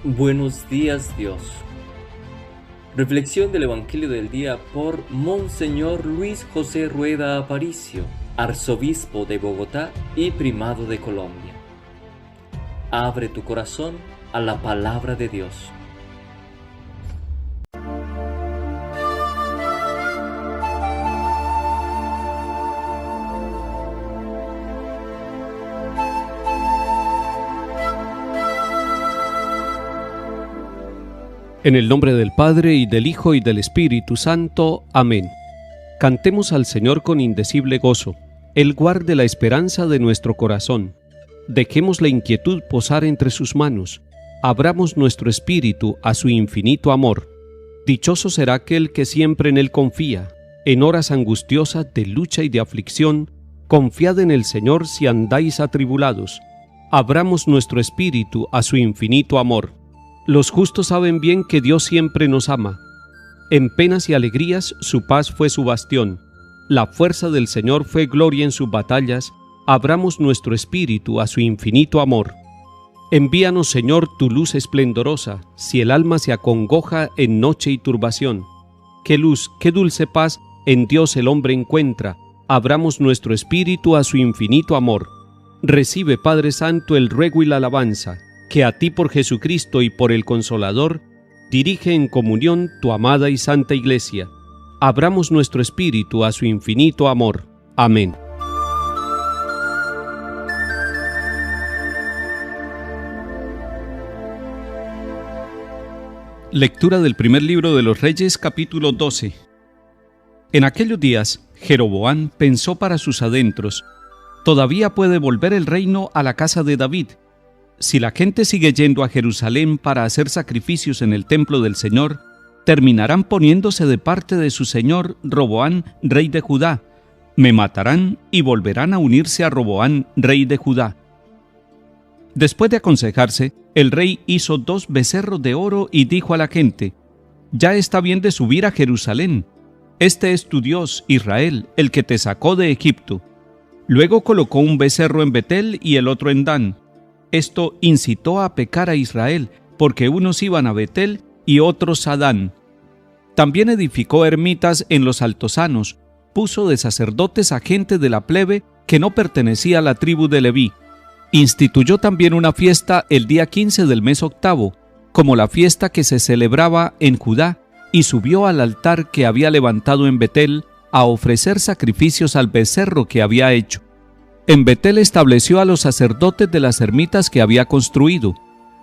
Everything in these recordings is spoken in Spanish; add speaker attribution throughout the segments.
Speaker 1: Buenos días, Dios. Reflexión del Evangelio del día por Monseñor Luis José Rueda Aparicio, arzobispo de Bogotá y primado de Colombia. Abre tu corazón a la palabra de Dios.
Speaker 2: En el nombre del Padre, y del Hijo, y del Espíritu Santo. Amén. Cantemos al Señor con indecible gozo. Él guarde la esperanza de nuestro corazón. Dejemos la inquietud posar entre sus manos. Abramos nuestro espíritu a su infinito amor. Dichoso será aquel que siempre en Él confía. En horas angustiosas de lucha y de aflicción, confiad en el Señor si andáis atribulados. Abramos nuestro espíritu a su infinito amor. Los justos saben bien que Dios siempre nos ama. En penas y alegrías su paz fue su bastión. La fuerza del Señor fue gloria en sus batallas. Abramos nuestro espíritu a su infinito amor. Envíanos, Señor, tu luz esplendorosa, si el alma se acongoja en noche y turbación. Qué luz, qué dulce paz en Dios el hombre encuentra. Abramos nuestro espíritu a su infinito amor. Recibe, Padre Santo, el ruego y la alabanza, que a ti por Jesucristo y por el Consolador, dirige en comunión tu amada y santa Iglesia. Abramos nuestro espíritu a su infinito amor. Amén. Lectura del primer libro de los Reyes, capítulo 12. En aquellos días, Jeroboam pensó para sus adentros: todavía puede volver el reino a la casa de David. Si la gente sigue yendo a Jerusalén para hacer sacrificios en el templo del Señor, terminarán poniéndose de parte de su señor Roboam, rey de Judá. Me matarán y volverán a unirse a Roboam, rey de Judá. Después de aconsejarse, el rey hizo 2 becerros de oro y dijo a la gente: ya está bien de subir a Jerusalén. Este es tu Dios, Israel, el que te sacó de Egipto. Luego colocó un becerro en Betel y el otro en Dan. Esto incitó a pecar a Israel, porque unos iban a Betel y otros a Dan. También edificó ermitas en los altosanos, puso de sacerdotes a gente de la plebe que no pertenecía a la tribu de Leví. Instituyó también una fiesta el día 15 del mes octavo, como la fiesta que se celebraba en Judá, y subió al altar que había levantado en Betel a ofrecer sacrificios al becerro que había hecho. En Betel estableció a los sacerdotes de las ermitas que había construido.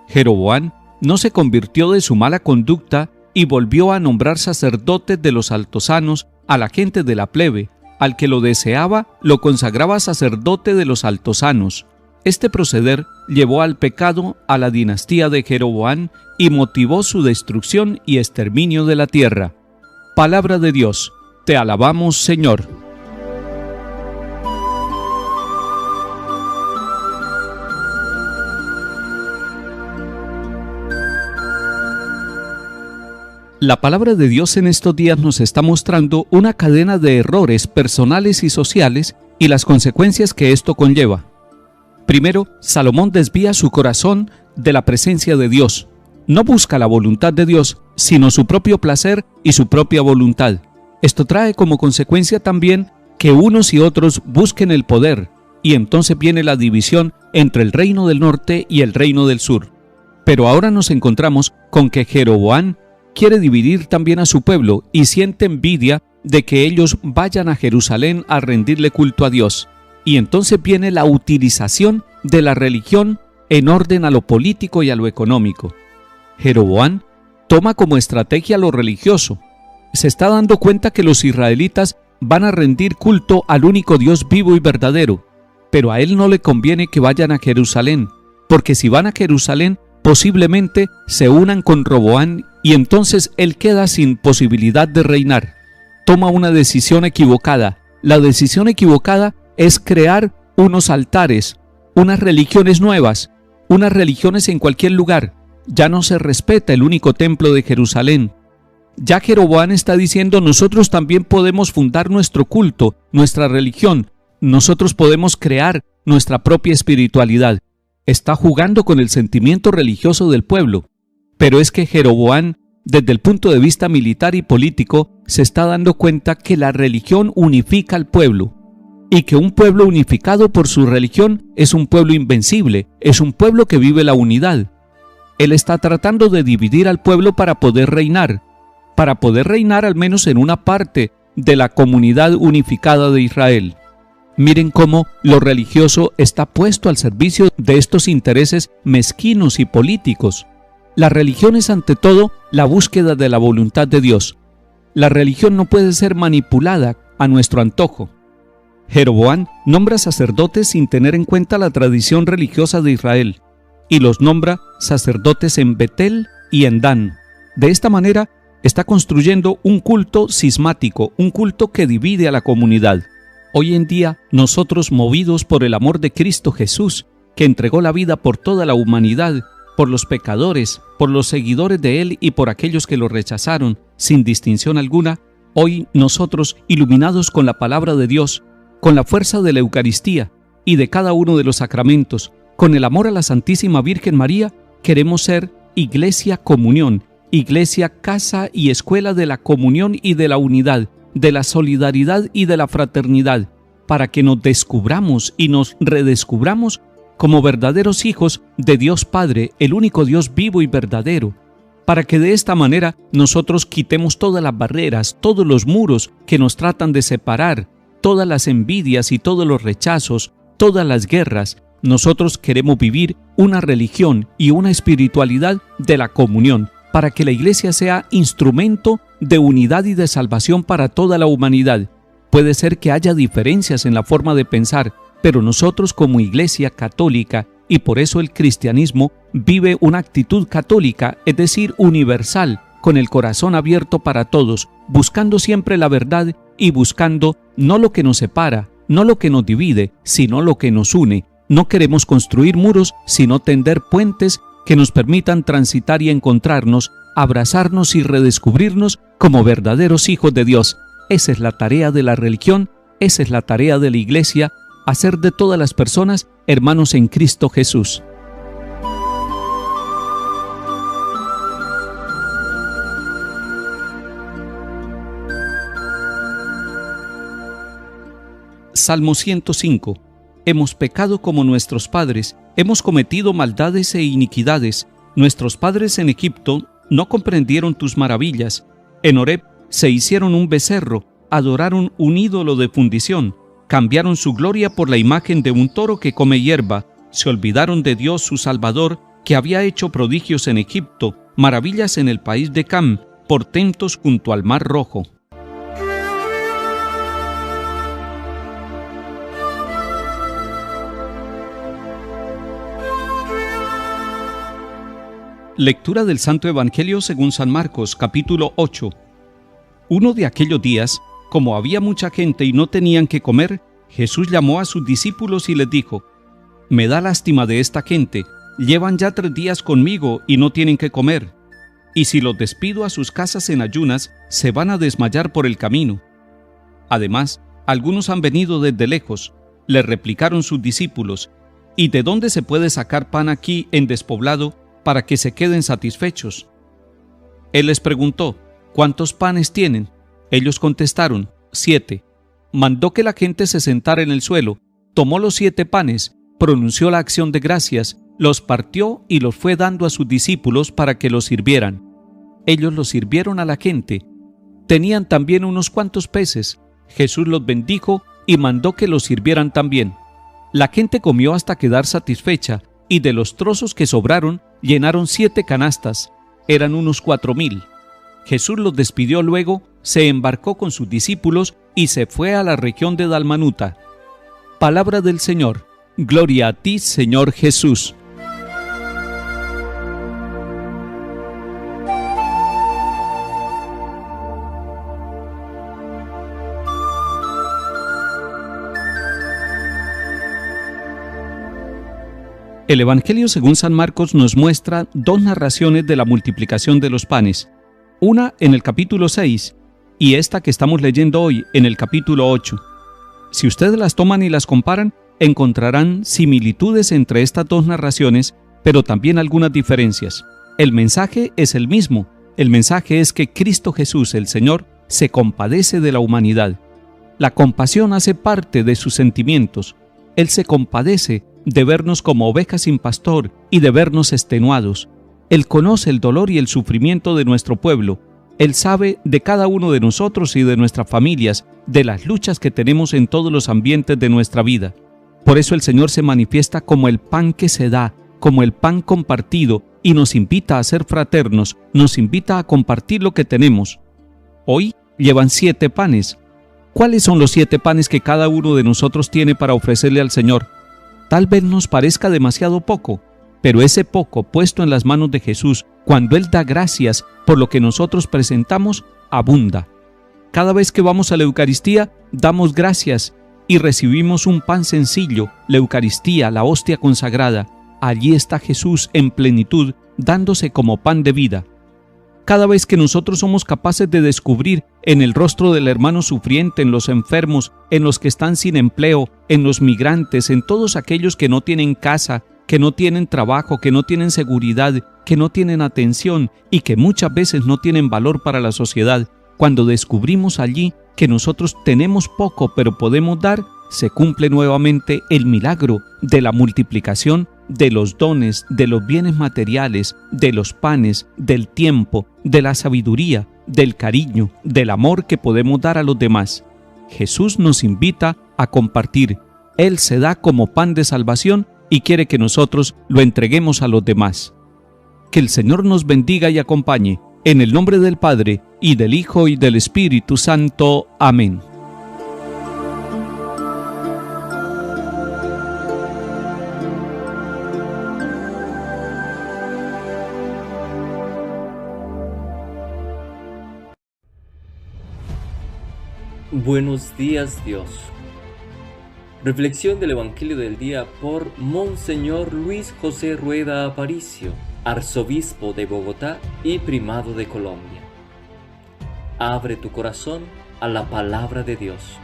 Speaker 2: Jeroboam no se convirtió de su mala conducta y volvió a nombrar sacerdotes de los altosanos a la gente de la plebe. Al que lo deseaba, lo consagraba sacerdote de los altosanos. Este proceder llevó al pecado a la dinastía de Jeroboam y motivó su destrucción y exterminio de la tierra. Palabra de Dios. Te alabamos, Señor. La palabra de Dios en estos días nos está mostrando una cadena de errores personales y sociales y las consecuencias que esto conlleva. Primero, Salomón desvía su corazón de la presencia de Dios. No busca la voluntad de Dios, sino su propio placer y su propia voluntad. Esto trae como consecuencia también que unos y otros busquen el poder, y entonces viene la división entre el reino del norte y el reino del sur. Pero ahora nos encontramos con que Jeroboam quiere dividir también a su pueblo y siente envidia de que ellos vayan a Jerusalén a rendirle culto a Dios. Y entonces viene la utilización de la religión en orden a lo político y a lo económico. Jeroboam toma como estrategia lo religioso. Se está dando cuenta que los israelitas van a rendir culto al único Dios vivo y verdadero, pero a él no le conviene que vayan a Jerusalén, porque si van a Jerusalén, posiblemente se unan con Roboam y entonces él queda sin posibilidad de reinar. Toma una decisión equivocada. La decisión equivocada es crear unos altares, unas religiones nuevas, unas religiones en cualquier lugar. Ya no se respeta el único templo de Jerusalén. Ya Jeroboam está diciendo: nosotros también podemos fundar nuestro culto, nuestra religión. Nosotros podemos crear nuestra propia espiritualidad. Está jugando con el sentimiento religioso del pueblo. Pero es que Jeroboam, desde el punto de vista militar y político, se está dando cuenta que la religión unifica al pueblo y que un pueblo unificado por su religión es un pueblo invencible, es un pueblo que vive la unidad. Él está tratando de dividir al pueblo para poder reinar al menos en una parte de la comunidad unificada de Israel. Miren cómo lo religioso está puesto al servicio de estos intereses mezquinos y políticos. La religión es ante todo la búsqueda de la voluntad de Dios. La religión no puede ser manipulada a nuestro antojo. Jeroboam nombra sacerdotes sin tener en cuenta la tradición religiosa de Israel, y los nombra sacerdotes en Betel y en Dan. De esta manera está construyendo un culto cismático, un culto que divide a la comunidad. Hoy en día, nosotros, movidos por el amor de Cristo Jesús, que entregó la vida por toda la humanidad, por los pecadores, por los seguidores de Él y por aquellos que lo rechazaron, sin distinción alguna, hoy nosotros, iluminados con la palabra de Dios, con la fuerza de la Eucaristía y de cada uno de los sacramentos, con el amor a la Santísima Virgen María, queremos ser Iglesia Comunión, Iglesia Casa y Escuela de la comunión y de la unidad, de la solidaridad y de la fraternidad, para que nos descubramos y nos redescubramos como verdaderos hijos de Dios Padre, el único Dios vivo y verdadero, para que de esta manera nosotros quitemos todas las barreras, todos los muros que nos tratan de separar, todas las envidias y todos los rechazos, todas las guerras. Nosotros queremos vivir una religión y una espiritualidad de la comunión, para que la Iglesia sea instrumento de unidad y de salvación para toda la humanidad. Puede ser que haya diferencias en la forma de pensar, pero nosotros como Iglesia católica, y por eso el cristianismo vive una actitud católica, es decir, universal, con el corazón abierto para todos, buscando siempre la verdad y buscando no lo que nos separa, no lo que nos divide, sino lo que nos une. No queremos construir muros, sino tender puentes que nos permitan transitar y encontrarnos, abrazarnos y redescubrirnos como verdaderos hijos de Dios. Esa es la tarea de la religión, esa es la tarea de la Iglesia, hacer de todas las personas hermanos en Cristo Jesús. Salmo 105. Hemos pecado como nuestros padres, hemos cometido maldades e iniquidades. Nuestros padres en Egipto no comprendieron tus maravillas. En Horeb se hicieron un becerro, adoraron un ídolo de fundición, cambiaron su gloria por la imagen de un toro que come hierba, se olvidaron de Dios su Salvador, que había hecho prodigios en Egipto, maravillas en el país de Cam, portentos junto al Mar Rojo. Lectura del Santo Evangelio según San Marcos, capítulo 8. Uno de aquellos días, como había mucha gente y no tenían que comer, Jesús llamó a sus discípulos y les dijo: «Me da lástima de esta gente, llevan ya 3 días conmigo y no tienen que comer. Y si los despido a sus casas en ayunas, se van a desmayar por el camino». Además, algunos han venido desde lejos. Le replicaron sus discípulos: «¿Y de dónde se puede sacar pan aquí en despoblado para que se queden satisfechos?». Él les preguntó: «¿Cuántos panes tienen?». Ellos contestaron: 7. Mandó que la gente se sentara en el suelo, tomó los 7 panes, pronunció la acción de gracias, los partió y los fue dando a sus discípulos para que los sirvieran. Ellos los sirvieron a la gente. Tenían también unos cuantos peces. Jesús los bendijo y mandó que los sirvieran también. La gente comió hasta quedar satisfecha, y de los trozos que sobraron, llenaron 7 canastas. Eran unos 4,000. Jesús los despidió luego, se embarcó con sus discípulos y se fue a la región de Dalmanuta. Palabra del Señor. Gloria a ti, Señor Jesús. El Evangelio según San Marcos nos muestra 2 narraciones de la multiplicación de los panes. Una en el capítulo 6 y esta que estamos leyendo hoy en el capítulo 8. Si ustedes las toman y las comparan, encontrarán similitudes entre estas 2 narraciones, pero también algunas diferencias. El mensaje es el mismo. El mensaje es que Cristo Jesús, el Señor, se compadece de la humanidad. La compasión hace parte de sus sentimientos. Él se compadece de vernos como ovejas sin pastor y de vernos extenuados. Él conoce el dolor y el sufrimiento de nuestro pueblo. Él sabe de cada uno de nosotros y de nuestras familias, de las luchas que tenemos en todos los ambientes de nuestra vida. Por eso el Señor se manifiesta como el pan que se da, como el pan compartido, y nos invita a ser fraternos, nos invita a compartir lo que tenemos. Hoy llevan 7 panes. ¿Cuáles son los 7 panes que cada uno de nosotros tiene para ofrecerle al Señor? Tal vez nos parezca demasiado poco, pero ese poco puesto en las manos de Jesús, cuando Él da gracias por lo que nosotros presentamos, abunda. Cada vez que vamos a la Eucaristía, damos gracias y recibimos un pan sencillo, la Eucaristía, la hostia consagrada. Allí está Jesús en plenitud, dándose como pan de vida. Cada vez que nosotros somos capaces de descubrir en el rostro del hermano sufriente, en los enfermos, en los que están sin empleo, en los migrantes, en todos aquellos que no tienen casa, que no tienen trabajo, que no tienen seguridad, que no tienen atención y que muchas veces no tienen valor para la sociedad, cuando descubrimos allí que nosotros tenemos poco pero podemos dar, se cumple nuevamente el milagro de la multiplicación de los dones, de los bienes materiales, de los panes, del tiempo, de la sabiduría, del cariño, del amor que podemos dar a los demás. Jesús nos invita a compartir. Él se da como pan de salvación y quiere que nosotros lo entreguemos a los demás. Que el Señor nos bendiga y acompañe. En el nombre del Padre, y del Hijo, y del Espíritu Santo. Amén.
Speaker 1: Buenos días, Dios. Reflexión del Evangelio del día por Monseñor Luis José Rueda Aparicio, arzobispo de Bogotá y primado de Colombia. Abre tu corazón a la palabra de Dios.